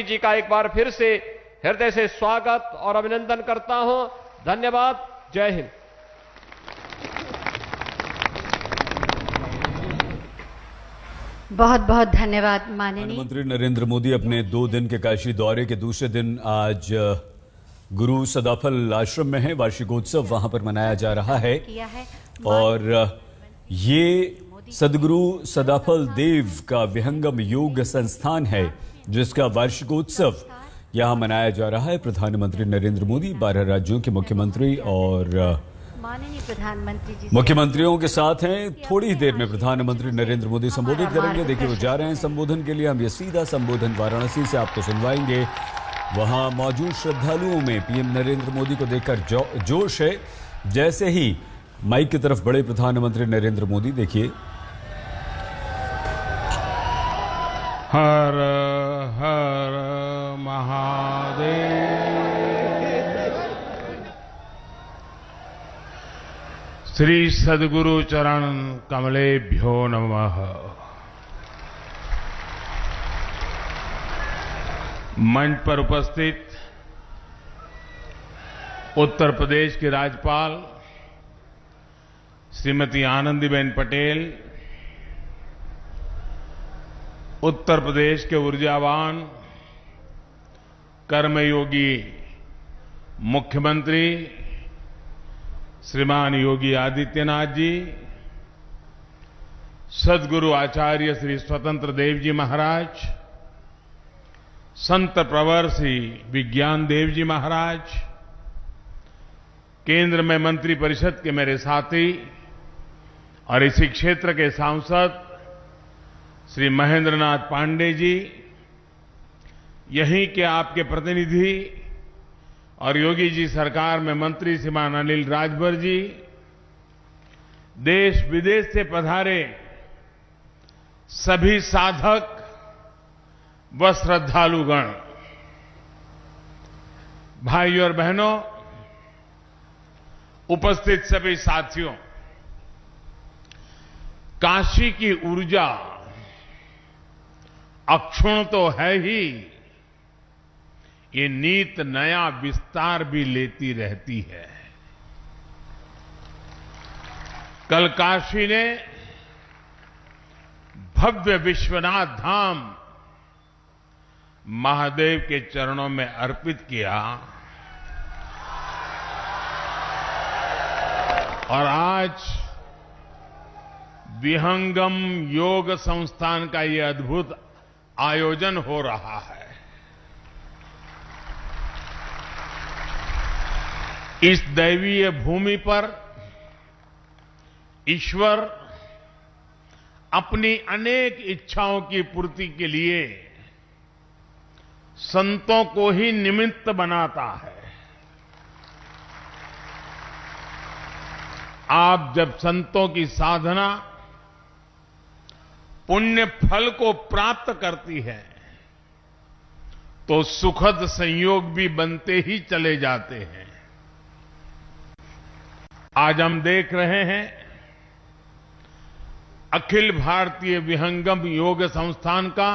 जी का एक बार फिर से हृदय से स्वागत और अभिनंदन करता हूं। धन्यवाद। जय हिंद। बहुत बहुत धन्यवाद माननीय प्रधानमंत्री नरेंद्र मोदी अपने 2 दिन के काशी दौरे के दूसरे दिन आज गुरु सदाफल आश्रम में है। वार्षिकोत्सव वहां पर मनाया जा रहा है और ये सदगुरु सदाफल देव का विहंगम योग संस्थान है जिसका वार्षिकोत्सव यहां मनाया जा रहा है। प्रधानमंत्री नरेंद्र मोदी 12 राज्यों के मुख्यमंत्री और माननीय प्रधानमंत्री जी मुख्यमंत्रियों के साथ हैं। थोड़ी ही देर में प्रधानमंत्री नरेंद्र मोदी संबोधित करेंगे। देखिए वो जा रहे हैं संबोधन के लिए। हम ये सीधा संबोधन वाराणसी से आपको सुनवाएंगे। वहां मौजूद श्रद्धालुओं में पीएम नरेंद्र मोदी को देखकर जोश है। जैसे ही माइक की तरफ बढ़े प्रधानमंत्री नरेंद्र मोदी, देखिए। हर हर महादेव। श्री सद्गुरु चरण कमलेभ्यो नमः। मंच पर उपस्थित उत्तर प्रदेश की राज्यपाल श्रीमती आनंदीबेन पटेल, उत्तर प्रदेश के ऊर्जावान कर्मयोगी मुख्यमंत्री श्रीमान योगी आदित्यनाथ जी, सद्गुरु आचार्य श्री स्वतंत्र देव जी महाराज, संत प्रवर श्री विज्ञान देव जी महाराज, केंद्र में मंत्री परिषद के मेरे साथी और इसी क्षेत्र के सांसद श्री महेंद्र नाथ पांडे जी, यहीं के आपके प्रतिनिधि और योगी जी सरकार में मंत्री श्रीमान अनिल राजभर जी, देश विदेश से पधारे सभी साधक व श्रद्धालुगण, भाइयों और बहनों, उपस्थित सभी साथियों, काशी की ऊर्जा अक्षुण्ण तो है ही, ये नित नया विस्तार भी लेती रहती है। कल काशी ने भव्य विश्वनाथ धाम महादेव के चरणों में अर्पित किया और आज विहंगम योग संस्थान का ये अद्भुत आयोजन हो रहा है। इस दैवीय भूमि पर ईश्वर अपनी अनेक इच्छाओं की पूर्ति के लिए संतों को ही निमित्त बनाता है। आप जब संतों की साधना पुण्य फल को प्राप्त करती है तो सुखद संयोग भी बनते ही चले जाते हैं। आज हम देख रहे हैं अखिल भारतीय विहंगम योग संस्थान का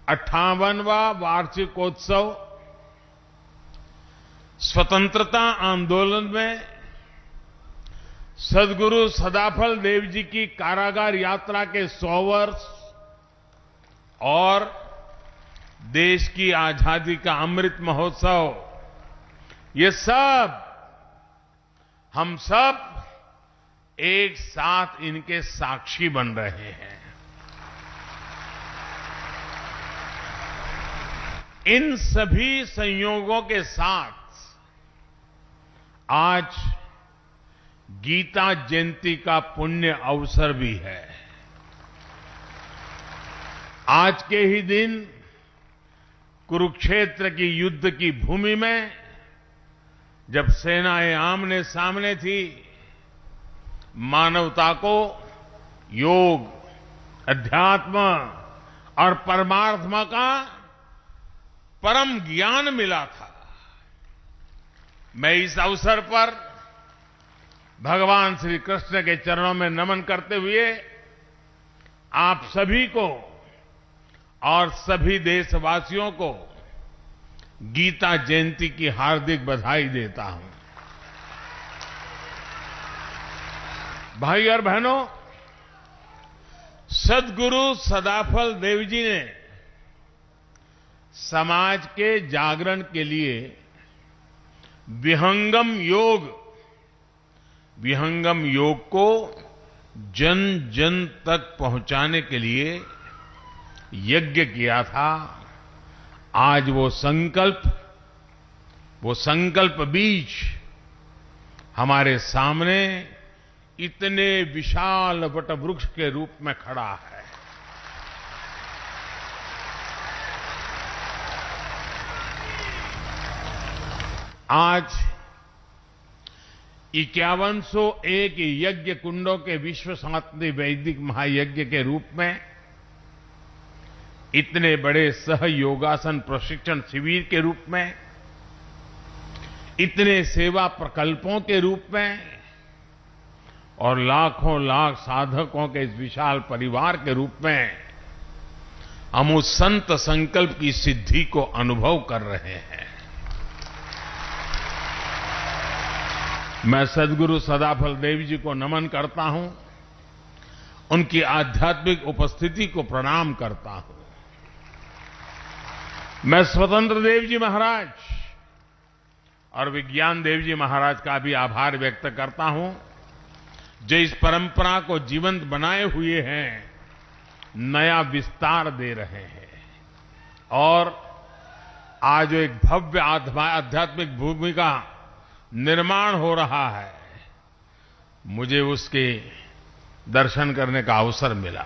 58वां वार्षिकोत्सव स्वतंत्रता आंदोलन में सद्गुरु सदाफल देव जी की कारागार यात्रा के 100 वर्ष और देश की आजादी का अमृत महोत्सव, ये सब हम सब एक साथ इनके साक्षी बन रहे हैं। इन सभी संयोगों के साथ आज गीता जयंती का पुण्य अवसर भी है। आज के ही दिन कुरुक्षेत्र की युद्ध की भूमि में जब सेनाएं आमने सामने थी, मानवता को योग, अध्यात्म और परमात्मा का परम ज्ञान मिला था। मैं इस अवसर पर भगवान श्री कृष्ण के चरणों में नमन करते हुए आप सभी को और सभी देशवासियों को गीता जयंती की हार्दिक बधाई देता हूं। भाई और बहनों, सद्गुरु सदाफल देव जी ने समाज के जागरण के लिए विहंगम योग को जन जन तक पहुंचाने के लिए यज्ञ किया था। आज वो संकल्प बीज हमारे सामने इतने विशाल वटवृक्ष के रूप में खड़ा है। आज 5101 यज्ञ कुंडों के विश्व शांति वैदिक महायज्ञ के रूप में, इतने बड़े सहयोगासन प्रशिक्षण शिविर के रूप में, इतने सेवा प्रकल्पों के रूप में और लाखों लाख साधकों के इस विशाल परिवार के रूप में हम उस संत संकल्प की सिद्धि को अनुभव कर रहे हैं। मैं सद्गुरु सदाफल देव जी को नमन करता हूं, उनकी आध्यात्मिक उपस्थिति को प्रणाम करता हूं। मैं स्वतंत्र देव जी महाराज और विज्ञान देव जी महाराज का भी आभार व्यक्त करता हूं, जो इस परंपरा को जीवंत बनाए हुए हैं, नया विस्तार दे रहे हैं और आज एक भव्य आध्यात्मिक भूमि का निर्माण हो रहा है। मुझे उसके दर्शन करने का अवसर मिला।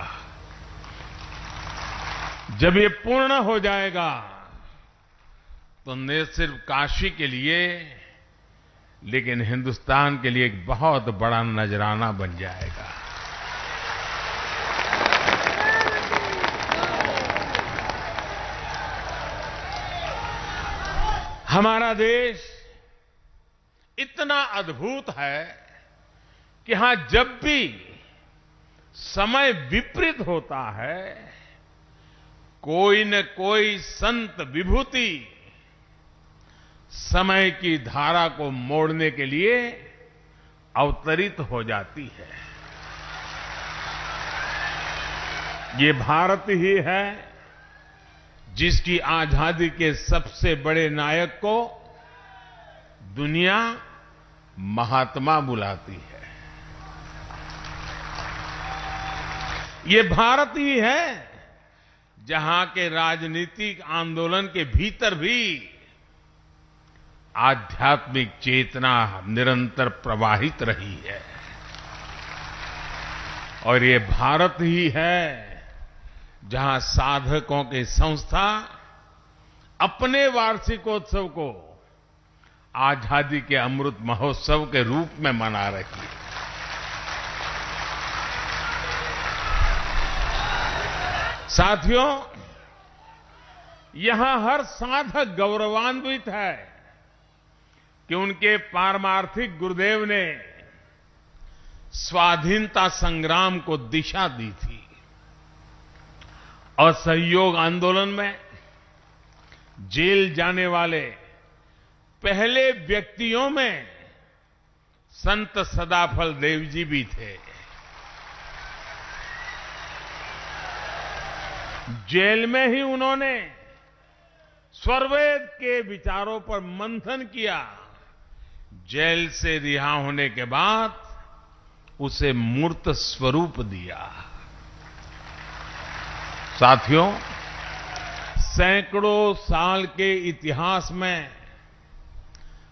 जब ये पूर्ण हो जाएगा तो न सिर्फ काशी के लिए लेकिन हिंदुस्तान के लिए एक बहुत बड़ा नजराना बन जाएगा। हमारा देश इतना अद्भुत है कि हां, जब भी समय विपरीत होता है, कोई न कोई संत विभूति समय की धारा को मोड़ने के लिए अवतरित हो जाती है। ये भारत ही है जिसकी आजादी के सबसे बड़े नायक को दुनिया महात्मा बुलाती है। ये भारत ही है जहां के राजनीतिक आंदोलन के भीतर भी आध्यात्मिक चेतना निरंतर प्रवाहित रही है। और ये भारत ही है जहां साधकों की संस्था अपने वार्षिकोत्सव को आजादी के अमृत महोत्सव के रूप में मना रही है। साथियों, यहां हर साधक गौरवान्वित है कि उनके पारमार्थिक गुरुदेव ने स्वाधीनता संग्राम को दिशा दी थी। असहयोग आंदोलन में जेल जाने वाले पहले व्यक्तियों में संत सदाफल देव जी भी थे। जेल में ही उन्होंने स्वरवेद के विचारों पर मंथन किया। जेल से रिहा होने के बाद उसे मूर्त स्वरूप दिया। साथियों, सैकड़ों साल के इतिहास में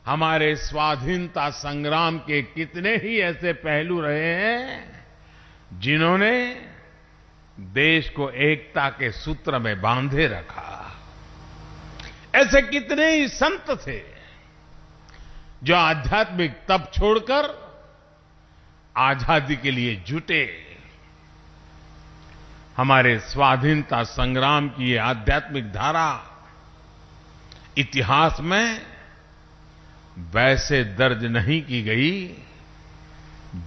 हमारे स्वाधीनता संग्राम के कितने ही ऐसे पहलू रहे हैं जिन्होंने देश को एकता के सूत्र में बांधे रखा। ऐसे कितने ही संत थे जो आध्यात्मिक तप छोड़कर आजादी के लिए जुटे। हमारे स्वाधीनता संग्राम की ये आध्यात्मिक धारा इतिहास में वैसे दर्ज नहीं की गई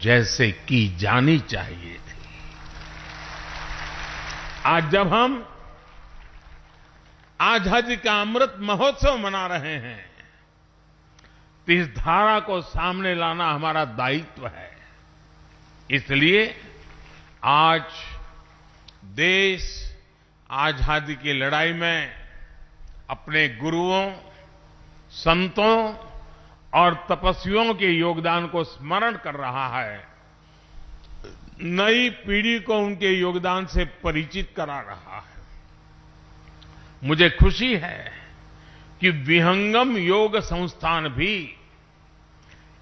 जैसे की जानी चाहिए थी। आज जब हम आजादी का अमृत महोत्सव मना रहे हैं, तो इस धारा को सामने लाना हमारा दायित्व है। इसलिए आज देश आजादी की लड़ाई में अपने गुरुओं, संतों और तपस्वियों के योगदान को स्मरण कर रहा है, नई पीढ़ी को उनके योगदान से परिचित करा रहा है। मुझे खुशी है कि विहंगम योग संस्थान भी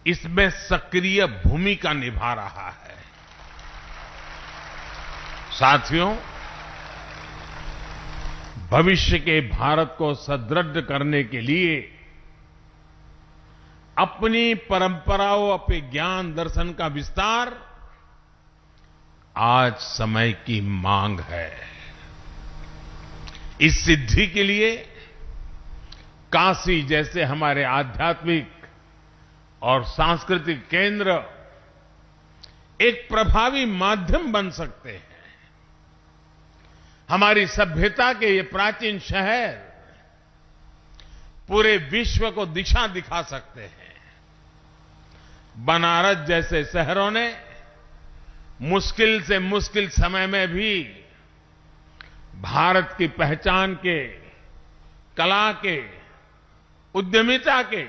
इसमें सक्रिय भूमिका निभा रहा है। साथियों, भविष्य के भारत को सुदृढ़ करने के लिए अपनी परंपराओं, अपने ज्ञान दर्शन का विस्तार आज समय की मांग है। इस सिद्धि के लिए काशी जैसे हमारे आध्यात्मिक और सांस्कृतिक केंद्र एक प्रभावी माध्यम बन सकते हैं। हमारी सभ्यता के ये प्राचीन शहर पूरे विश्व को दिशा दिखा सकते हैं। बनारस जैसे शहरों ने मुश्किल से मुश्किल समय में भी भारत की पहचान के, कला के, उद्यमिता के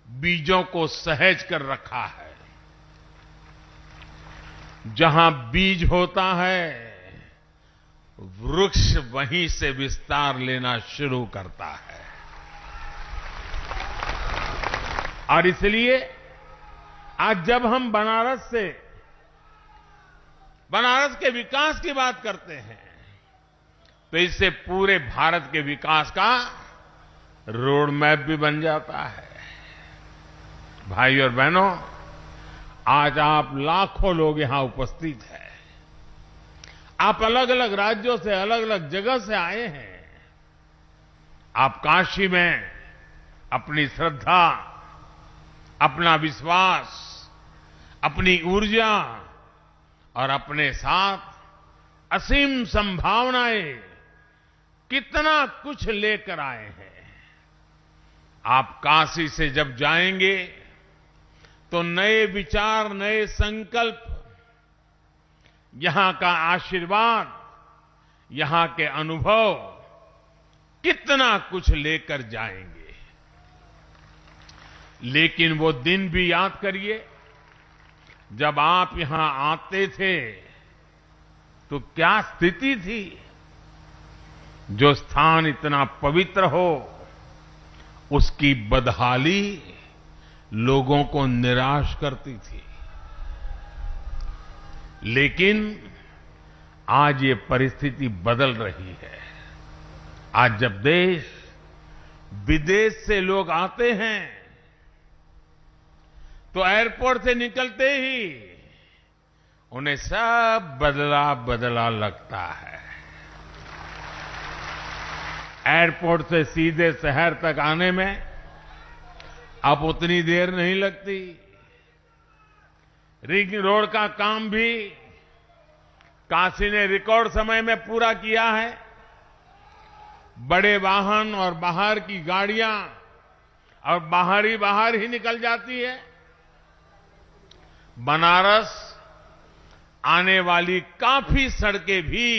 बीजों को सहेज कर रखा है। जहां बीज होता है, वृक्ष वहीं से विस्तार लेना शुरू करता है। और इसलिए आज जब हम बनारस के विकास की बात करते हैं, तो इससे पूरे भारत के विकास का रोड मैप भी बन जाता है। भाई और बहनों, आज आप लाखों लोग यहां उपस्थित हैं। आप अलग अलग राज्यों से, अलग अलग जगह से आए हैं। आप काशी में अपनी श्रद्धा, अपना विश्वास, अपनी ऊर्जा और अपने साथ असीम संभावनाएं, कितना कुछ लेकर आए हैं। आप काशी से जब जाएंगे तो नए विचार, नए संकल्प, यहां का आशीर्वाद, यहां के अनुभव कितना कुछ लेकर जाएंगे। लेकिन वो दिन भी याद करिए, जब आप यहां आते थे तो क्या स्थिति थी। जो स्थान इतना पवित्र हो, उसकी बदहाली लोगों को निराश करती थी। लेकिन आज ये परिस्थिति बदल रही है। आज जब देश विदेश से लोग आते हैं तो एयरपोर्ट से निकलते ही उन्हें सब बदला बदला लगता है। एयरपोर्ट से सीधे शहर तक आने में अब उतनी देर नहीं लगती। रिंग रोड का काम भी काशी ने रिकॉर्ड समय में पूरा किया है। बड़े वाहन और बाहर की गाड़ियां और बाहर ही निकल जाती है। बनारस आने वाली काफी सड़कें भी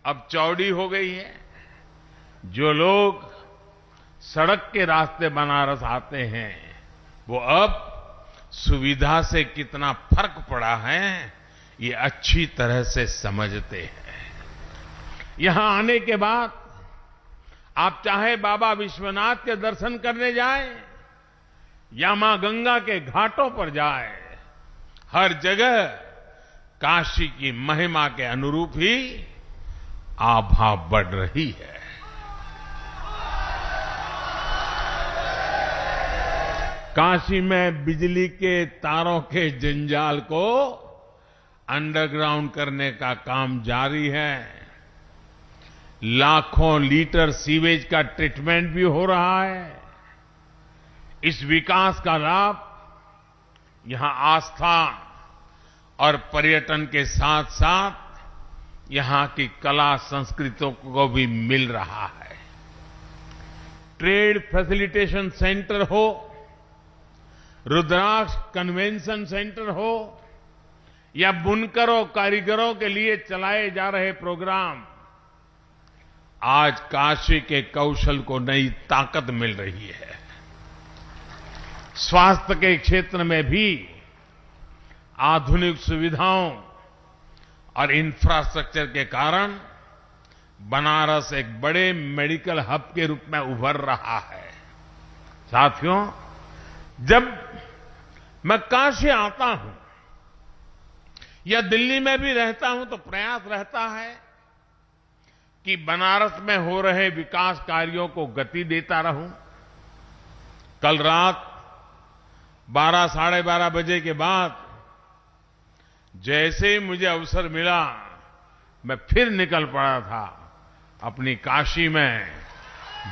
अब चौड़ी हो गई हैं। जो लोग सड़क के रास्ते बनारस आते हैं, वो अब सुविधा से कितना फर्क पड़ा है, ये अच्छी तरह से समझते हैं। यहां आने के बाद आप चाहे बाबा विश्वनाथ के दर्शन करने जाएं या मां गंगा के घाटों पर जाएं, हर जगह काशी की महिमा के अनुरूप ही आभा बढ़ रही है। काशी में बिजली के तारों के जंजाल को अंडरग्राउंड करने का काम जारी है। लाखों लीटर सीवेज का ट्रीटमेंट भी हो रहा है। इस विकास का लाभ यहां आस्था और पर्यटन के साथ साथ यहां की कला संस्कृतियों को भी मिल रहा है। ट्रेड फैसिलिटेशन सेंटर हो, रुद्राक्ष कन्वेंशन सेंटर हो या बुनकरों कारीगरों के लिए चलाए जा रहे प्रोग्राम, आज काशी के कौशल को नई ताकत मिल रही है। स्वास्थ्य के क्षेत्र में भी आधुनिक सुविधाओं और इंफ्रास्ट्रक्चर के कारण बनारस एक बड़े मेडिकल हब के रूप में उभर रहा है। साथियों, जब मैं काशी आता हूं या दिल्ली में भी रहता हूं तो प्रयास रहता है कि बनारस में हो रहे विकास कार्यों को गति देता रहूं। कल रात 12 साढ़े 12 बजे के बाद जैसे ही मुझे अवसर मिला, मैं फिर निकल पड़ा था अपनी काशी में।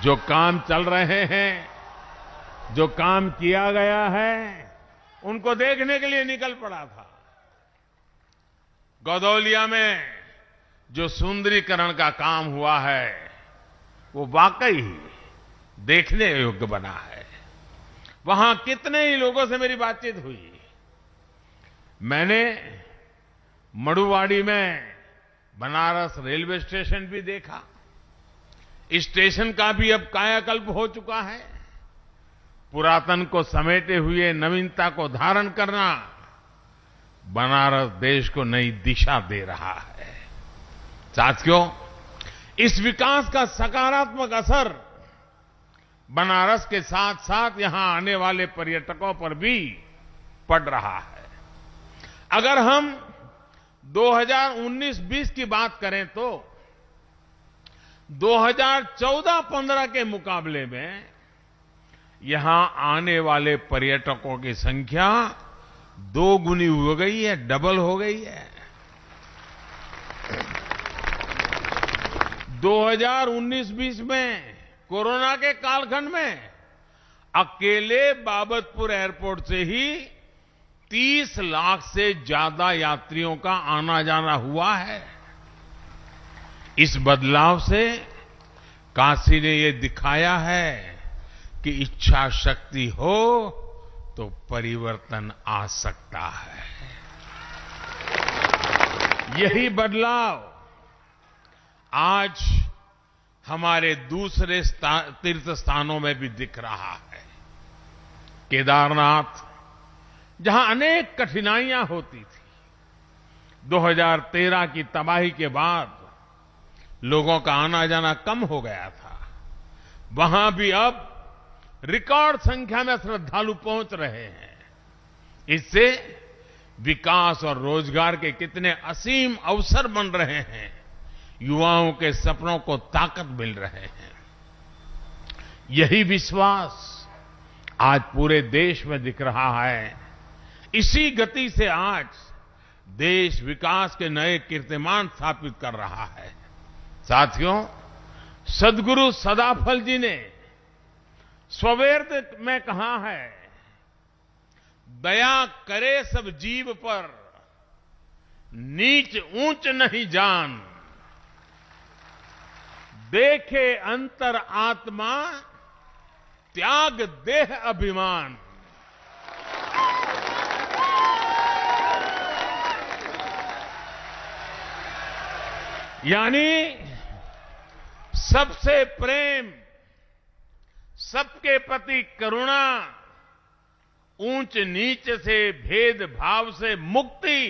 जो काम चल रहे हैं, जो काम किया गया है, उनको देखने के लिए निकल पड़ा था। गौदौलिया में जो सुंदरीकरण का काम हुआ है, वो वाकई देखने योग्य बना है। वहां कितने ही लोगों से मेरी बातचीत हुई। मैंने मड़ुवाड़ी में बनारस रेलवे स्टेशन भी देखा। इस स्टेशन का भी अब कायाकल्प हो चुका है। पुरातन को समेटे हुए नवीनता को धारण करना बनारस देश को नई दिशा दे रहा है। साथियों, इस विकास का सकारात्मक असर बनारस के साथ साथ यहां आने वाले पर्यटकों पर भी पड़ रहा है। अगर हम 2019-20 की बात करें तो 2014-15 के मुकाबले में यहां आने वाले पर्यटकों की संख्या 2 गुनी हो गई है, डबल हो गई है। 2019-20 में कोरोना के कालखंड में अकेले बाबतपुर एयरपोर्ट से ही 30 लाख से ज्यादा यात्रियों का आना जाना हुआ है। इस बदलाव से काशी ने ये दिखाया है कि इच्छा शक्ति हो तो परिवर्तन आ सकता है। यही बदलाव आज हमारे दूसरे तीर्थ स्थानों में भी दिख रहा है। केदारनाथ, जहां अनेक कठिनाइयां होती थी, 2013 की तबाही के बाद लोगों का आना जाना कम हो गया था। वहां भी अब रिकॉर्ड संख्या में श्रद्धालु पहुंच रहे हैं। इससे विकास और रोजगार के कितने असीम अवसर बन रहे हैं। युवाओं के सपनों को ताकत मिल रहे हैं। यही विश्वास आज पूरे देश में दिख रहा है। इसी गति से आज देश विकास के नए कीर्तिमान स्थापित कर रहा है। साथियों, सद्गुरु सदाफल जी ने स्ववेर्त में कहा है, दया करे सब जीव पर, नीच ऊंच नहीं जान, देखे अंतर आत्मा, त्याग देह अभिमान। यानी सबसे प्रेम, सबके प्रति करुणा, ऊंच नीच से भेदभाव से मुक्ति,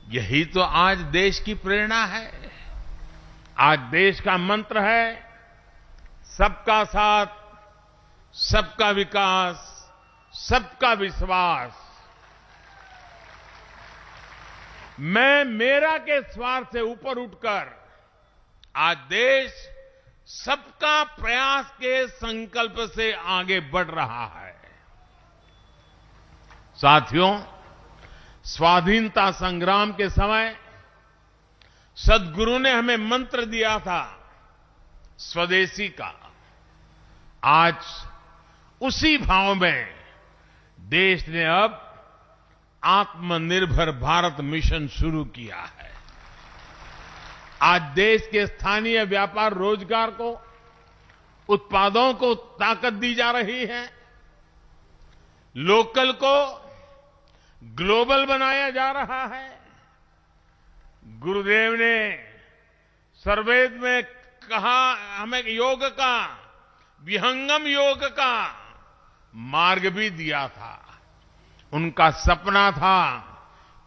यही तो आज देश की प्रेरणा है। आज देश का मंत्र है सबका साथ, सबका विकास, सबका विश्वास। मैं मेरा के स्वार्थ से ऊपर उठकर आज देश सबका प्रयास के संकल्प से आगे बढ़ रहा है। साथियों, स्वाधीनता संग्राम के समय सद्गुरु ने हमें मंत्र दिया था स्वदेशी का। आज उसी भाव में देश ने अब आत्मनिर्भर भारत मिशन शुरू किया है। आज देश के स्थानीय व्यापार रोजगार को, उत्पादों को ताकत दी जा रही है। लोकल को ग्लोबल बनाया जा रहा है। गुरुदेव ने सर्ववेद में कहा, हमें योग का, विहंगम योग का मार्ग भी दिया था। उनका सपना था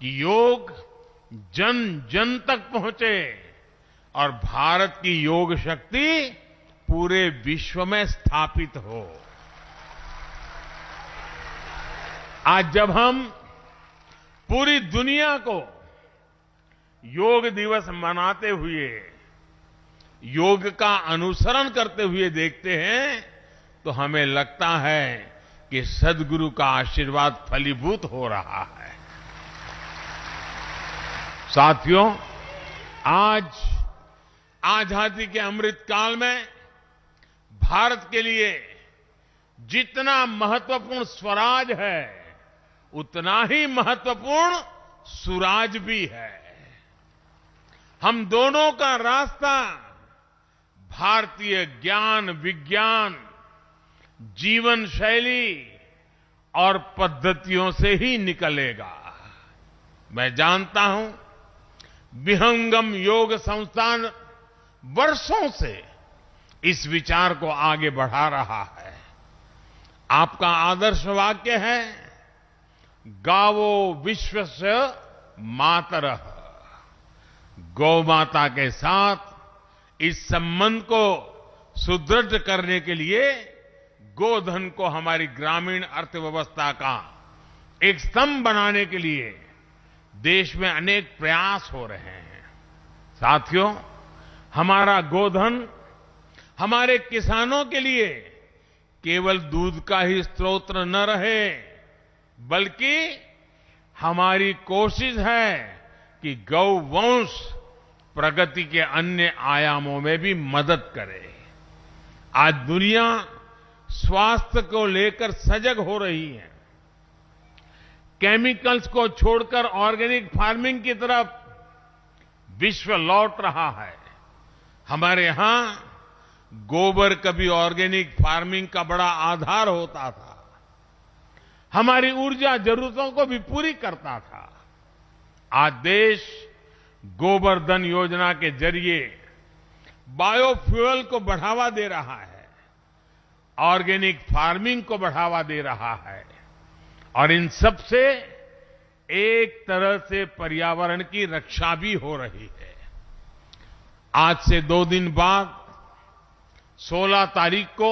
कि योग जन जन तक पहुंचे और भारत की योग शक्ति पूरे विश्व में स्थापित हो। आज जब हम पूरी दुनिया को योग दिवस मनाते हुए, योग का अनुसरण करते हुए देखते हैं, तो हमें लगता है कि सद्गुरु का आशीर्वाद फलीभूत हो रहा है। साथियों, आज आजादी के अमृत काल में भारत के लिए जितना महत्वपूर्ण स्वराज है, उतना ही महत्वपूर्ण सुराज भी है। हम दोनों का रास्ता भारतीय ज्ञान, विज्ञान, जीवन शैली और पद्धतियों से ही निकलेगा। मैं जानता हूं, विहंगम योग संस्थान वर्षों से इस विचार को आगे बढ़ा रहा है। आपका आदर्श वाक्य है, गावो विश्वस्य मातरः। गौ माता के साथ इस संबंध को सुदृढ़ करने के लिए गोधन को हमारी ग्रामीण अर्थव्यवस्था का एक स्तंभ बनाने के लिए देश में अनेक प्रयास हो रहे हैं। साथियों, हमारा गोधन हमारे किसानों के लिए केवल दूध का ही स्रोत न रहे, बल्कि हमारी कोशिश है कि गौवंश प्रगति के अन्य आयामों में भी मदद करे। आज दुनिया स्वास्थ्य को लेकर सजग हो रही है। केमिकल्स को छोड़कर ऑर्गेनिक फार्मिंग की तरफ विश्व लौट रहा है। हमारे यहां गोबर कभी ऑर्गेनिक फार्मिंग का बड़ा आधार होता था, हमारी ऊर्जा जरूरतों को भी पूरी करता था। आज देश गोबर्धन योजना के जरिए बायोफ्यूल को बढ़ावा दे रहा है, ऑर्गेनिक फार्मिंग को बढ़ावा दे रहा है, और इन सब से एक तरह से पर्यावरण की रक्षा भी हो रही है। आज से 2 दिन बाद 16 तारीख को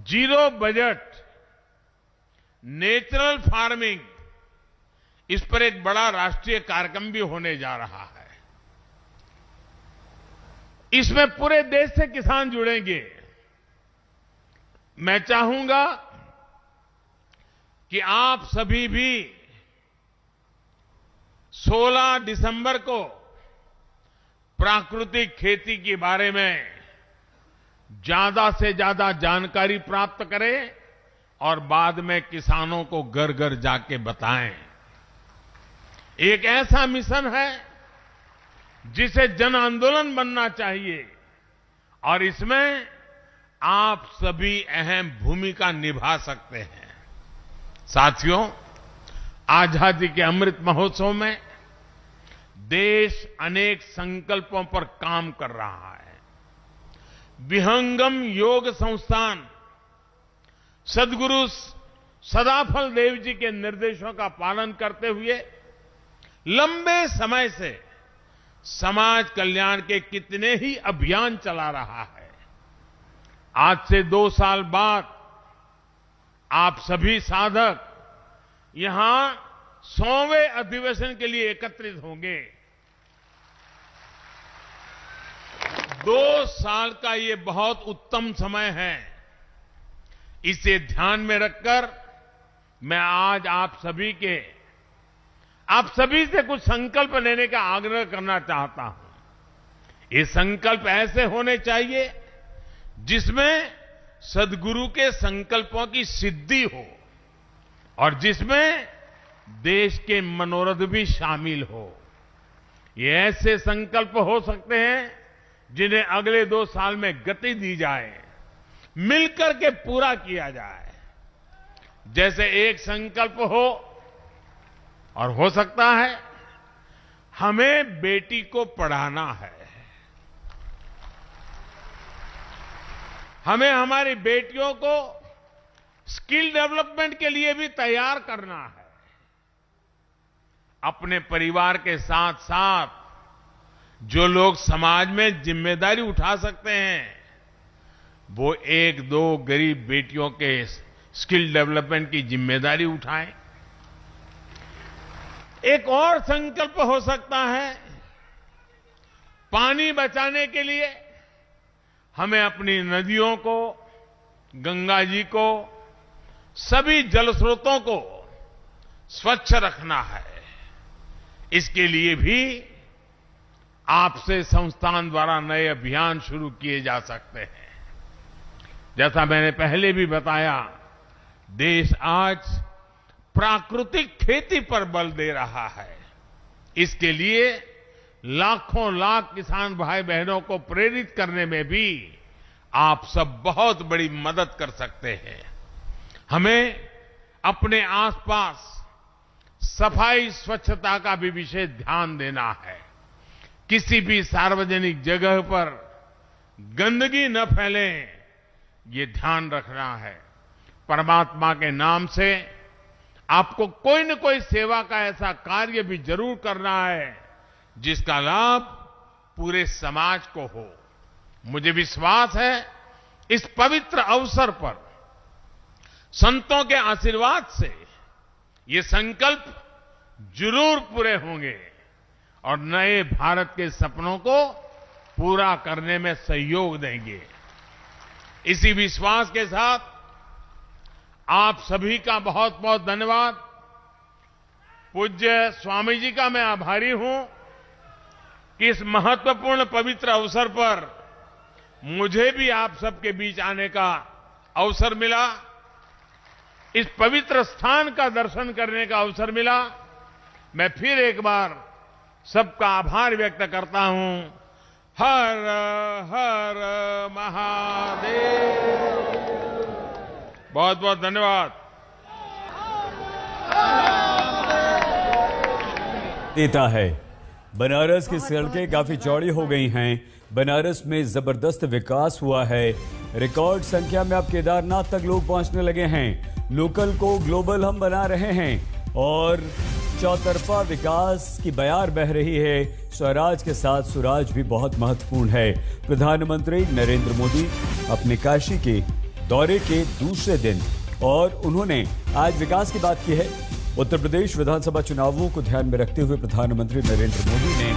जीरो बजट नेचुरल फार्मिंग, इस पर एक बड़ा राष्ट्रीय कार्यक्रम भी होने जा रहा है। इसमें पूरे देश से किसान जुड़ेंगे। मैं चाहूंगा कि आप सभी भी 16 दिसंबर को प्राकृतिक खेती के बारे में ज्यादा से ज्यादा जानकारी प्राप्त करें और बाद में किसानों को घर घर जाके बताएं। एक ऐसा मिशन है जिसे जन आंदोलन बनना चाहिए, और इसमें आप सभी अहम भूमिका निभा सकते हैं। साथियों, आजादी के अमृत महोत्सव में देश अनेक संकल्पों पर काम कर रहा है। विहंगम योग संस्थान सद्गुरु सदाफल देव जी के निर्देशों का पालन करते हुए लंबे समय से समाज कल्याण के कितने ही अभियान चला रहा है। आज से 2 साल बाद आप सभी साधक यहां 100वें अधिवेशन के लिए एकत्रित होंगे। 2 साल का ये बहुत उत्तम समय है। इसे ध्यान में रखकर मैं आज आप सभी से कुछ संकल्प लेने का आग्रह करना चाहता हूं। ये संकल्प ऐसे होने चाहिए जिसमें सद्गुरु के संकल्पों की सिद्धि हो और जिसमें देश के मनोरथ भी शामिल हो। ये ऐसे संकल्प हो सकते हैं जिन्हें अगले 2 साल में गति दी जाए, मिलकर के पूरा किया जाए। जैसे एक संकल्प हो, और हो सकता है हमें बेटी को पढ़ाना है, हमें हमारी बेटियों को स्किल डेवलपमेंट के लिए भी तैयार करना है। अपने परिवार के साथ साथ जो लोग समाज में जिम्मेदारी उठा सकते हैं, वो 1-2 गरीब बेटियों के स्किल डेवलपमेंट की जिम्मेदारी उठाएं। एक और संकल्प हो सकता है, पानी बचाने के लिए हमें अपनी नदियों को, गंगा जी को, सभी जल स्रोतों को स्वच्छ रखना है। इसके लिए भी आपसे संस्थान द्वारा नए अभियान शुरू किए जा सकते हैं। जैसा मैंने पहले भी बताया, देश आज प्राकृतिक खेती पर बल दे रहा है। इसके लिए लाखों लाख किसान भाई बहनों को प्रेरित करने में भी आप सब बहुत बड़ी मदद कर सकते हैं। हमें अपने आसपास सफाई स्वच्छता का भी विशेष ध्यान देना है। किसी भी सार्वजनिक जगह पर गंदगी न फैले, ये ध्यान रखना है। परमात्मा के नाम से आपको कोई न कोई सेवा का ऐसा कार्य भी जरूर करना है जिसका लाभ पूरे समाज को हो। मुझे विश्वास है इस पवित्र अवसर पर संतों के आशीर्वाद से ये संकल्प जरूर पूरे होंगे और नए भारत के सपनों को पूरा करने में सहयोग देंगे। इसी विश्वास के साथ आप सभी का बहुत बहुत धन्यवाद। पूज्य स्वामी जी का मैं आभारी हूं कि इस महत्वपूर्ण पवित्र अवसर पर मुझे भी आप सबके बीच आने का अवसर मिला, इस पवित्र स्थान का दर्शन करने का अवसर मिला। मैं फिर एक बार सबका आभार व्यक्त करता हूं। हर हर महादेव। बहुत बहुत धन्यवाद। देता है बनारस की सड़कें काफी चौड़ी हो गई हैं। बनारस में जबरदस्त विकास हुआ है। रिकॉर्ड संख्या में अब केदारनाथ तक लोग पहुंचने लगे हैं। लोकल को ग्लोबल हम बना रहे हैं और चौतरफा विकास की बयार बह रही है। स्वराज के साथ सुराज भी बहुत महत्वपूर्ण है। प्रधानमंत्री नरेंद्र मोदी अपने काशी के दौरे के दूसरे दिन और उन्होंने आज विकास की बात की है। उत्तर प्रदेश विधानसभा चुनावों को ध्यान में रखते हुए प्रधानमंत्री नरेंद्र मोदी ने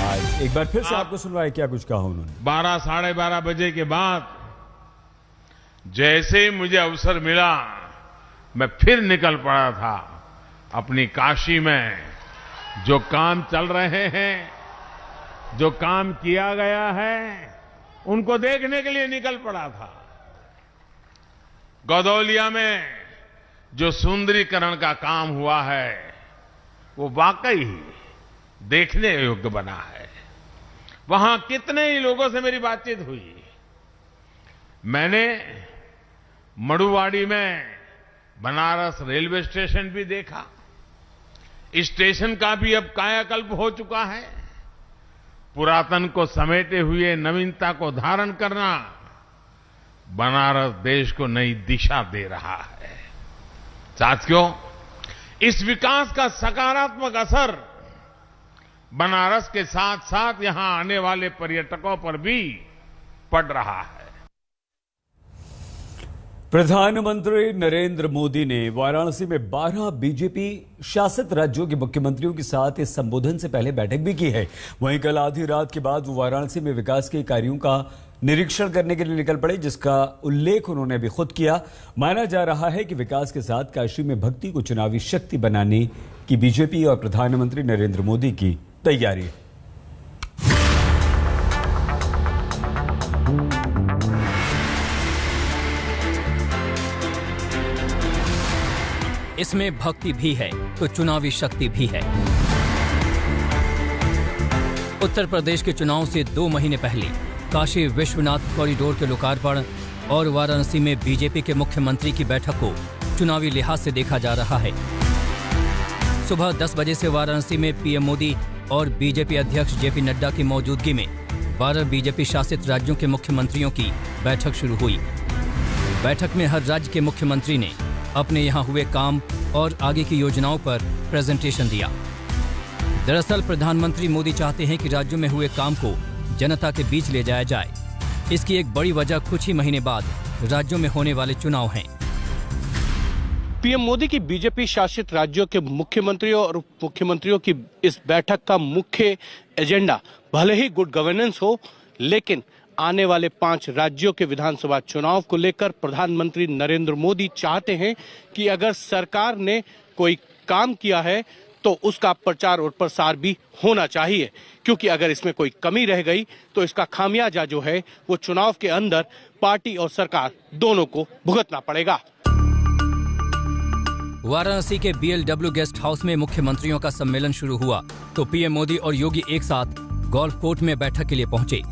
आज एक बार फिर से आपको सुनवाया। क्या कुछ कहा उन्होंने? 12 साढ़े 12 बजे के बाद जैसे ही मुझे अवसर मिला, मैं फिर निकल पड़ा था अपनी काशी में। जो काम चल रहे हैं, जो काम किया गया है, उनको देखने के लिए निकल पड़ा था। गौदौलिया में जो सुंदरीकरण का काम हुआ है, वो वाकई देखने योग्य बना है। वहां कितने ही लोगों से मेरी बातचीत हुई। मैंने मड़ुवाड़ी में बनारस रेलवे स्टेशन भी देखा। इस स्टेशन का भी अब कायाकल्प हो चुका है। पुरातन को समेटे हुए नवीनता को धारण करना बनारस देश को नई दिशा दे रहा है। साथियों, इस विकास का सकारात्मक असर बनारस के साथ साथ यहां आने वाले पर्यटकों पर भी पड़ रहा है। प्रधानमंत्री नरेंद्र मोदी ने वाराणसी में 12 बीजेपी शासित राज्यों के मुख्यमंत्रियों के साथ इस संबोधन से पहले बैठक भी की है। वहीं कल आधी रात के बाद वो वाराणसी में विकास के कार्यों का निरीक्षण करने के लिए निकल पड़े, जिसका उल्लेख उन्होंने भी खुद किया। माना जा रहा है कि विकास के साथ काशी में भक्ति को चुनावी शक्ति बनाने की बीजेपी और प्रधानमंत्री नरेंद्र मोदी की तैयारी है। इसमें भक्ति भी है तो चुनावी शक्ति भी है। उत्तर प्रदेश के चुनाव से 2 महीने पहले काशी विश्वनाथ कॉरिडोर के लोकार्पण और वाराणसी में बीजेपी के मुख्यमंत्री की बैठक को चुनावी लिहाज से देखा जा रहा है। सुबह 10 बजे से वाराणसी में पीएम मोदी और बीजेपी अध्यक्ष जेपी नड्डा की मौजूदगी में 12 बीजेपी शासित राज्यों के मुख्यमंत्रियों की बैठक शुरू हुई। बैठक में हर राज्य के मुख्यमंत्री ने अपने यहाँ हुए काम और आगे की योजनाओं पर प्रेजेंटेशन दिया। दरअसल प्रधानमंत्री मोदी चाहते हैं कि राज्यों में हुए काम को जनता के बीच ले जाया जाए। इसकी एक बड़ी वजह कुछ ही महीने बाद राज्यों में होने वाले चुनाव हैं। पीएम मोदी की बीजेपी शासित राज्यों के मुख्यमंत्रियों और उप मुख्यमंत्रियों की इस बैठक का मुख्य एजेंडा भले ही गुड गवर्नेंस हो, लेकिन आने वाले 5 राज्यों के विधानसभा चुनाव को लेकर प्रधानमंत्री नरेंद्र मोदी चाहते हैं कि अगर सरकार ने कोई काम किया है तो उसका प्रचार और प्रसार भी होना चाहिए, क्योंकि अगर इसमें कोई कमी रह गई तो इसका खामियाजा जो है वो चुनाव के अंदर पार्टी और सरकार दोनों को भुगतना पड़ेगा। वाराणसी के BLW गेस्ट हाउस में मुख्यमंत्रियों का सम्मेलन शुरू हुआ तो पीएम मोदी और योगी एक साथ गोल्फ कोर्ट में बैठक के लिए पहुंचे।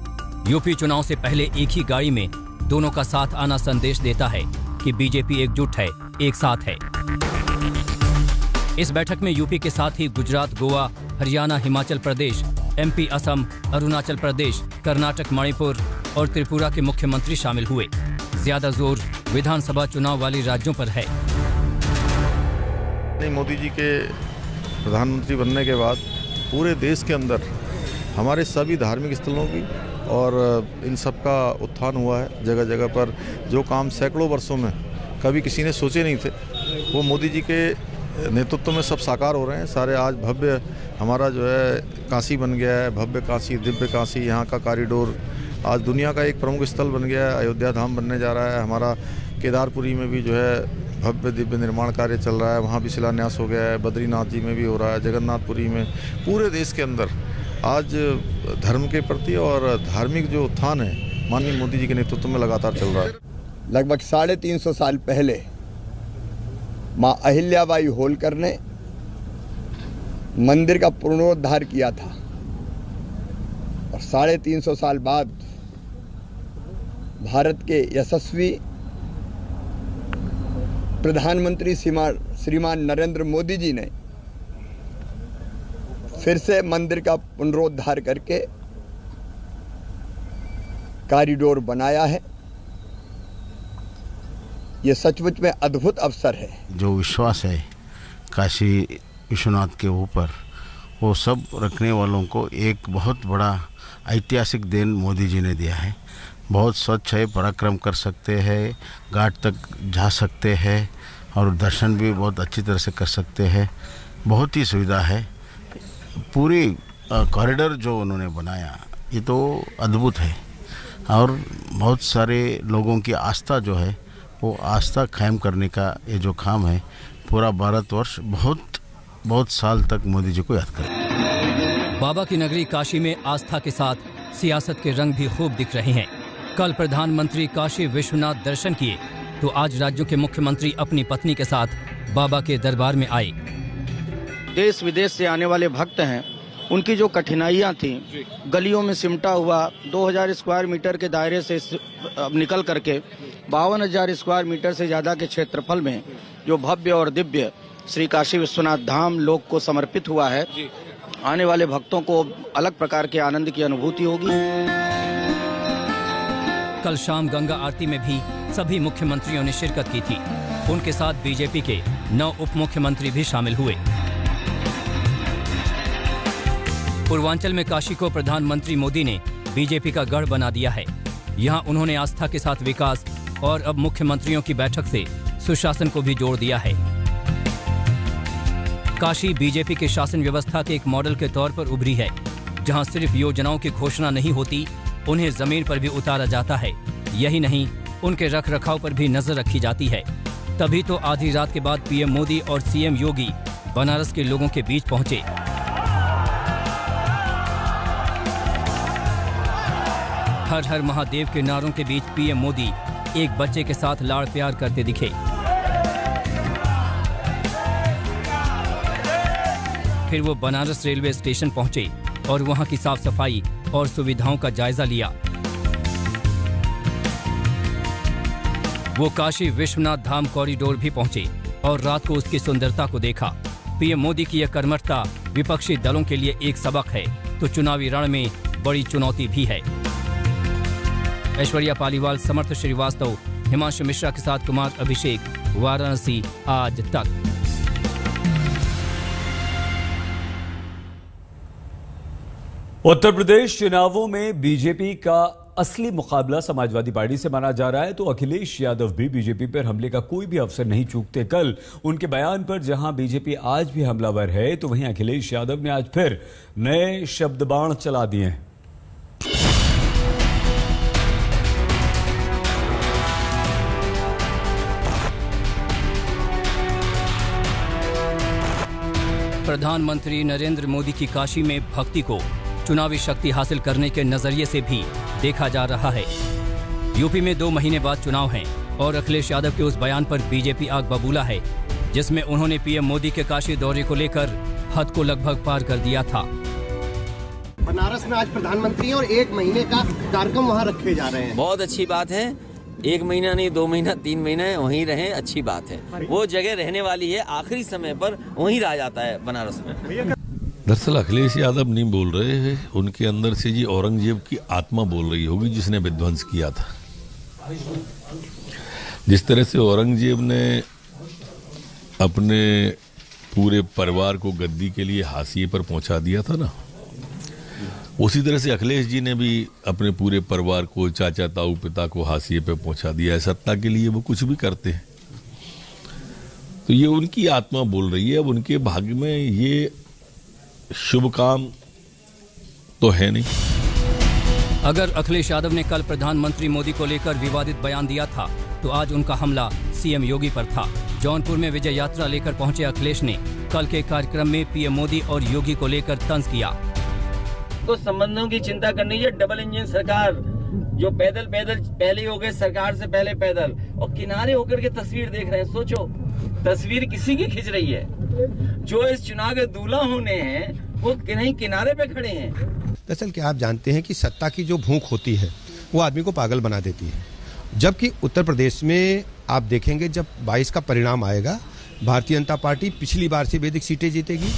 यूपी चुनाव से पहले एक ही गाड़ी में दोनों का साथ आना संदेश देता है कि बीजेपी एकजुट है, एक साथ है। इस बैठक में यूपी के साथ ही गुजरात, गोवा, हरियाणा, हिमाचल प्रदेश, MP, असम, अरुणाचल प्रदेश, कर्नाटक, मणिपुर और त्रिपुरा के मुख्यमंत्री शामिल हुए। ज्यादा जोर विधानसभा चुनाव वाले राज्यों पर है। मोदी जी के प्रधानमंत्री बनने के बाद पूरे देश के अंदर हमारे सभी धार्मिक स्थलों की और इन सब का उत्थान हुआ है। जगह जगह पर जो काम सैकड़ों वर्षों में कभी किसी ने सोचे नहीं थे, वो मोदी जी के नेतृत्व में सब साकार हो रहे हैं। सारे आज भव्य हमारा जो है काशी बन गया है, भव्य काशी, दिव्य काशी, यहाँ का कॉरिडोर आज दुनिया का एक प्रमुख स्थल बन गया है। अयोध्या धाम बनने जा रहा है। हमारा केदारपुरी में भी जो है भव्य दिव्य निर्माण कार्य चल रहा है, वहाँ भी शिलान्यास हो गया है। बद्रीनाथ जी में भी हो रहा है, जगन्नाथपुरी में। पूरे देश के अंदर आज धर्म के प्रति और धार्मिक जो उत्थान है माननीय मोदी जी के नेतृत्व में लगातार चल रहा है। लगभग 350 साल पहले माँ अहिल्याबाई होलकर ने मंदिर का पुनरुद्धार किया था और 350 साल बाद भारत के यशस्वी प्रधानमंत्री श्रीमान नरेंद्र मोदी जी ने फिर से मंदिर का पुनरुद्धार करके कॉरिडोर बनाया है। ये सचमुच में अद्भुत अवसर है। जो विश्वास है काशी विश्वनाथ के ऊपर, वो सब रखने वालों को एक बहुत बड़ा ऐतिहासिक देन मोदी जी ने दिया है। बहुत स्वच्छ है, पराक्रम कर सकते हैं, घाट तक जा सकते हैं और दर्शन भी बहुत अच्छी तरह से कर सकते हैं। बहुत ही सुविधा है। पूरी कॉरिडोर जो उन्होंने बनाया ये तो अद्भुत है और बहुत सारे लोगों की आस्था जो है वो आस्था कायम करने का ये जो काम है, पूरा भारतवर्ष बहुत साल तक मोदी जी को याद करे। बाबा की नगरी काशी में आस्था के साथ सियासत के रंग भी खूब दिख रहे हैं। कल प्रधानमंत्री काशी विश्वनाथ दर्शन किए तो आज राज्यों के मुख्यमंत्री अपनी पत्नी के साथ बाबा के दरबार में आए। देश विदेश से आने वाले भक्त हैं, उनकी जो कठिनाइयां थी, गलियों में सिमटा हुआ 2000 स्क्वायर मीटर के दायरे से निकल करके 52,000 स्क्वायर मीटर से ज़्यादा के क्षेत्रफल में जो भव्य और दिव्य श्री काशी विश्वनाथ धाम लोक को समर्पित हुआ है, आने वाले भक्तों को अलग प्रकार के आनंद की अनुभूति होगी। कल शाम गंगा आरती में भी सभी मुख्यमंत्रियों ने शिरकत की थी। उनके साथ बीजेपी के 9 उप मुख्यमंत्री भी शामिल हुए। पूर्वांचल में काशी को प्रधानमंत्री मोदी ने बीजेपी का गढ़ बना दिया है। यहां उन्होंने आस्था के साथ विकास और अब मुख्यमंत्रियों की बैठक से सुशासन को भी जोड़ दिया है। काशी बीजेपी के शासन व्यवस्था के एक मॉडल के तौर पर उभरी है, जहां सिर्फ योजनाओं की घोषणा नहीं होती, उन्हें जमीन पर भी उतारा जाता है। यही नहीं, उनके रख रखाव पर भी नजर रखी जाती है। तभी तो आधी रात के बाद पीएम मोदी और सीएम योगी बनारस के लोगों के बीच पहुंचे। हर हर महादेव के नारों के बीच पीएम मोदी एक बच्चे के साथ लाड़ प्यार करते दिखे। फिर वो बनारस रेलवे स्टेशन पहुंचे, और वहां की साफ सफाई और सुविधाओं का जायजा लिया। वो काशी विश्वनाथ धाम कॉरिडोर भी पहुंचे और रात को उसकी सुंदरता को देखा। पीएम मोदी की यह कर्मठता विपक्षी दलों के लिए एक सबक है तो चुनावी रण में बड़ी चुनौती भी है। ऐश्वर्या पालीवाल, समर्थ श्रीवास्तव, हिमांशु मिश्रा के साथ कुमार अभिषेक, वाराणसी आज तक। उत्तर प्रदेश चुनावों में बीजेपी का असली मुकाबला समाजवादी पार्टी से माना जा रहा है तो अखिलेश यादव भी बीजेपी पर हमले का कोई भी अवसर नहीं चूकते। कल उनके बयान पर जहां बीजेपी आज भी हमलावर है तो वहीं अखिलेश यादव ने आज फिर नए शब्दबाण चला दिए हैं। प्रधानमंत्री नरेंद्र मोदी की काशी में भक्ति को चुनावी शक्ति हासिल करने के नजरिए से भी देखा जा रहा है। यूपी में 2 महीने बाद चुनाव हैं और अखिलेश यादव के उस बयान पर बीजेपी आग बबूला है जिसमें उन्होंने पीएम मोदी के काशी दौरे को लेकर हद को लगभग पार कर दिया था। बनारस में आज प्रधानमंत्री हैं और 1 महीने का कार्यक्रम वहाँ रखे जा रहे हैं। बहुत अच्छी बात है। 1 महीना नहीं, 2 महीना, 3 महीने वहीं रहें, अच्छी बात है। वो जगह रहने वाली है, आखिरी समय पर वहीं रहा जाता है बनारस में। दरअसल अखिलेश यादव नहीं बोल रहे हैं, उनके अंदर से जी औरंगजेब की आत्मा बोल रही होगी जिसने विध्वंस किया था। जिस तरह से औरंगजेब ने अपने पूरे परिवार को गद्दी के लिए हाशिए पर पहुंचा दिया था ना, उसी तरह से अखिलेश जी ने भी अपने पूरे परिवार को, चाचा ताऊ पिता को हाशिए पर पहुंचा दिया है। सत्ता के लिए वो कुछ भी करते हैं तो ये उनकी आत्मा बोल रही है। अब उनके भाग्य में ये शुभ काम तो है नहीं। अगर अखिलेश यादव ने कल प्रधानमंत्री मोदी को लेकर विवादित बयान दिया था तो आज उनका हमला सीएम योगी पर था। जौनपुर में विजय यात्रा लेकर पहुंचे अखिलेश ने कल के कार्यक्रम में पीएम मोदी और योगी को लेकर तंज किया। तो संबंधों की चिंता करनी है। डबल इंजन सरकार जो पैदल पहले हो गए, सरकार से पहले पैदल, और किनारे होकर के तस्वीर देख रहे हैं। सोचो, तस्वीर किसी की खिंच रही है? जो इस चुनाव के दूल्हा होने हैं वो कहीं किनारे पे खड़े हैं। दरअसल क्या आप जानते हैं कि सत्ता की जो भूख होती है वो आदमी को पागल बना देती है। जबकि उत्तर प्रदेश में आप देखेंगे जब 22 का परिणाम आएगा, भारतीय जनता पार्टी पिछली बार से भी अधिक सीटें जीतेगी।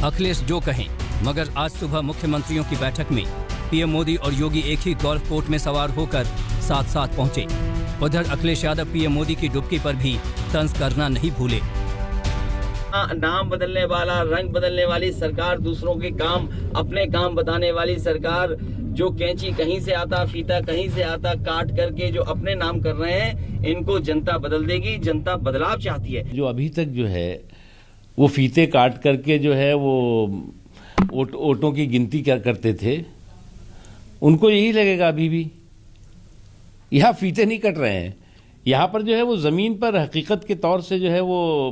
अखिलेश जो कहें, मगर आज सुबह मुख्यमंत्रियों की बैठक में पीएम मोदी और योगी एक ही गोल्फ कोर्ट में सवार होकर साथ साथ पहुंचे। उधर अखिलेश यादव पीएम मोदी की डुबकी पर भी तंज करना नहीं भूले। नाम बदलने वाला, रंग बदलने वाली सरकार, दूसरों के काम अपने काम बताने वाली सरकार, जो कैंची कहीं से आता, फीता कहीं से आता, काट करके जो अपने नाम कर रहे हैं, इनको जनता बदल देगी। जनता बदलाव चाहती है। जो अभी तक जो है वो फीते काट करके जो है वो वोटों की गिनती करते थे, उनको यही लगेगा अभी भी। यहाँ फीते नहीं कट रहे हैं, यहाँ पर जो है वो जमीन पर हकीकत के तौर से जो है वो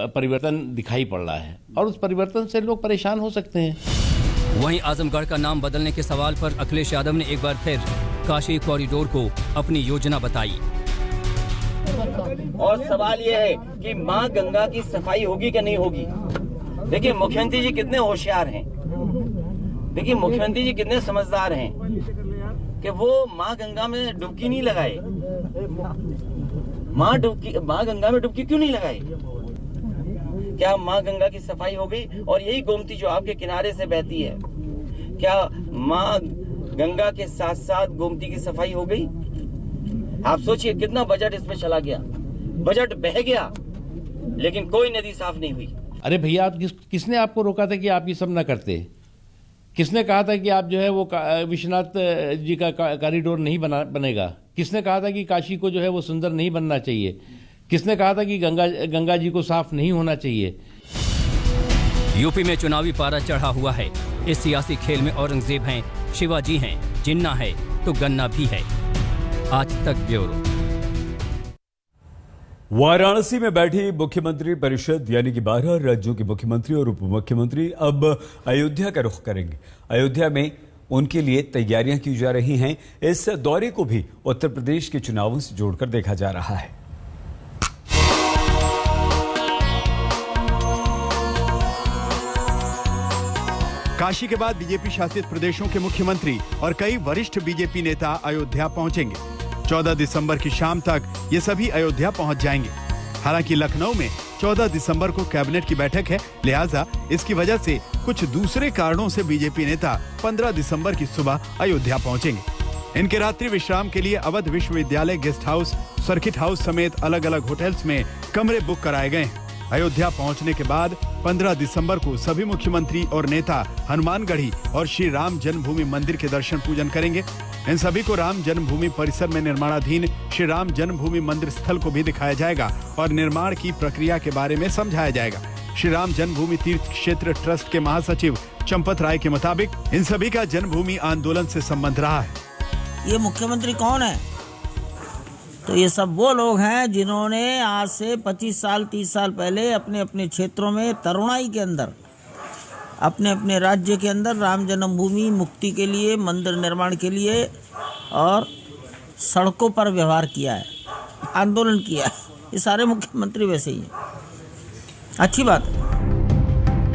परिवर्तन दिखाई पड़ रहा है और उस परिवर्तन से लोग परेशान हो सकते हैं। वहीं आजमगढ़ का नाम बदलने के सवाल पर अखिलेश यादव ने एक बार फिर काशी कॉरिडोर को अपनी योजना बताई। और सवाल ये है कि माँ गंगा की सफाई होगी कि नहीं होगी। देखिए मुख्यमंत्री जी कितने होशियार हैं, देखिए मुख्यमंत्री जी कितने समझदार हैं कि वो माँ गंगा में डुबकी नहीं लगाए। माँ गंगा में डुबकी क्यों नहीं लगाए? क्या माँ गंगा की सफाई हो गई? और यही गोमती जो आपके किनारे से बहती है, क्या माँ गंगा के साथ साथ गोमती की सफाई हो गई? आप सोचिए कितना बजट इसमें चला गया, बजट बह गया लेकिन कोई नदी साफ नहीं हुई। अरे भैया, किसने आपको रोका था कि आप ये सब ना करते? किसने कहा था कि आप जो है वो विश्वनाथ जी का कॉरिडोर नहीं बनेगा? किसने कहा था कि काशी को जो है वो सुंदर नहीं बनना चाहिए? किसने कहा था कि गंगा जी को साफ नहीं होना चाहिए? यूपी में चुनावी पारा चढ़ा हुआ है। इस सियासी खेल में औरंगजेब हैं, शिवाजी हैं, जिन्ना है तो गन्ना भी है। आज तक ब्यूरो। वाराणसी में बैठी मुख्यमंत्री परिषद यानी कि 12 राज्यों के मुख्यमंत्री और उप मुख्यमंत्री अब अयोध्या का रुख करेंगे। अयोध्या में उनके लिए तैयारियां की जा रही हैं। इस दौरे को भी उत्तर प्रदेश के चुनावों से जोड़कर देखा जा रहा है। काशी के बाद बीजेपी शासित प्रदेशों के मुख्यमंत्री और कई वरिष्ठ बीजेपी नेता अयोध्या पहुंचेंगे। 14 दिसंबर की शाम तक ये सभी अयोध्या पहुंच जाएंगे। हालांकि लखनऊ में 14 दिसंबर को कैबिनेट की बैठक है, लिहाजा इसकी वजह से कुछ दूसरे कारणों से बीजेपी नेता 15 दिसंबर की सुबह अयोध्या पहुंचेंगे। इनके रात्रि विश्राम के लिए अवध विश्वविद्यालय गेस्ट हाउस, सर्किट हाउस समेत अलग अलग होटल्स में कमरे बुक कराए गए हैं। अयोध्या पहुंचने के बाद 15 दिसंबर को सभी मुख्यमंत्री और नेता हनुमानगढ़ी और श्री राम जन्मभूमि मंदिर के दर्शन पूजन करेंगे। इन सभी को राम जन्मभूमि परिसर में निर्माणाधीन श्री राम जन्मभूमि मंदिर स्थल को भी दिखाया जाएगा और निर्माण की प्रक्रिया के बारे में समझाया जाएगा। श्री राम जन्मभूमि तीर्थ क्षेत्र ट्रस्ट के महासचिव चंपत राय के मुताबिक इन सभी का जन्मभूमि आंदोलन से संबंध रहा है। ये मुख्यमंत्री कौन है? तो ये सब वो लोग हैं जिन्होंने आज से 25 साल 30 साल पहले अपने अपने क्षेत्रों में तरुणाई के अंदर, अपने अपने राज्य के अंदर राम जन्मभूमि मुक्ति के लिए, मंदिर निर्माण के लिए और सड़कों पर व्यवहार किया है, आंदोलन किया है। ये सारे मुख्यमंत्री वैसे ही हैं। अच्छी बात है।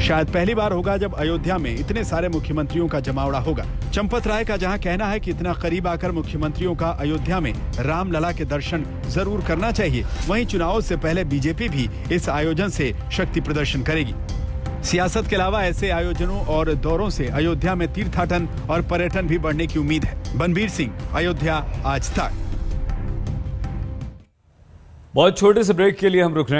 शायद पहली बार होगा जब अयोध्या में इतने सारे मुख्यमंत्रियों का जमावड़ा होगा। चंपत राय का जहां कहना है कि इतना करीब आकर मुख्यमंत्रियों का अयोध्या में रामलला के दर्शन जरूर करना चाहिए, वहीं चुनावों से पहले बीजेपी भी इस आयोजन से शक्ति प्रदर्शन करेगी। सियासत के अलावा ऐसे आयोजनों और दौरों से अयोध्या में तीर्थाटन और पर्यटन भी बढ़ने की उम्मीद है। बनबीर सिंह, अयोध्या, आज तक। बहुत छोटे से ब्रेक के लिए हम रुक रहे हैं।